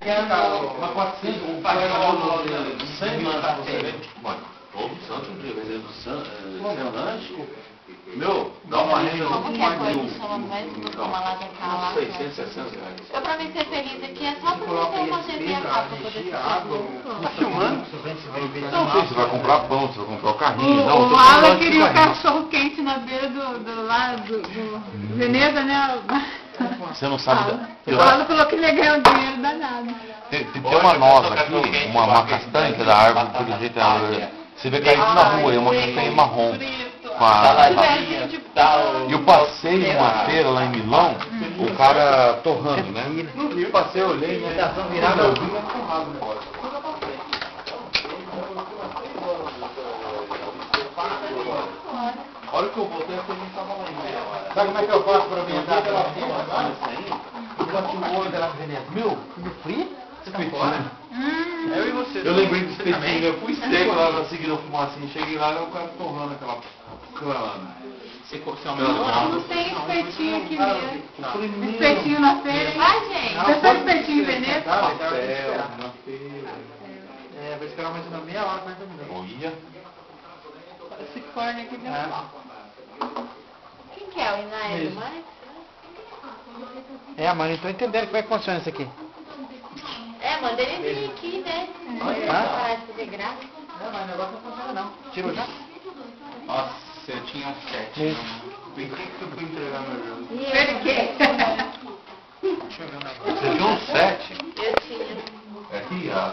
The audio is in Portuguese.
Mas 400, um patrão de 100 mantas você vê. Mano, todo santo dia vendendo lanche. Meu, dá uma renda. Como que é coisa de sono, vai tomar lá da casa? 600, 700 reais. Eu, pra mim ser feliz aqui, é só pra mim ter uma GP a capa pra poder ser feliz. Tá filmando? Não sei se você vai comprar pão, se vai comprar o carrinho. Não, O Alan queria o cachorro quente na beira do lado do Veneza, né? Você não sabe. O Alan falou que ele ia ganhar um dinheiro danado. Tem uma noz aqui, uma castanha que é da árvore, pelo jeito você vê caindo na rua, é uma castanha marrom. E eu passei uma feira lá em Milão, o cara torrando, né? Eu passei, eu olhei, minha reação virada, eu vi uma porrada no negócio. Olha o que eu voltei, eu não estava lá em. Sabe como é que eu faço para me andar pela Veneza? Eu boto o olho da Veneza. Meu, me frio? Você tá fora? Eu e você. Eu lembrei do espetinho, eu fui seco lá na seguida fumacinha. Cheguei lá e o cara torrando aquela Não tem espetinho aqui mesmo. Espetinho na feira. Vai, gente. Você faz espetinho em Veneza? na feira. É, vou esperar mais uma meia hora para terminar. Olha. Esse forno aqui mesmo. Quem que é o Inael, mais? É, mas não estou entendendo como é que funciona isso aqui. É, manda ele vir aqui, né? Parar de fazer graça. Não, mas o negócio não funciona não. Tira já. Nossa, eu tinha um 7. Por que eu fui entregar meu jogo? Por quê? Você tinha um 7? Eu tinha. Aqui, ó.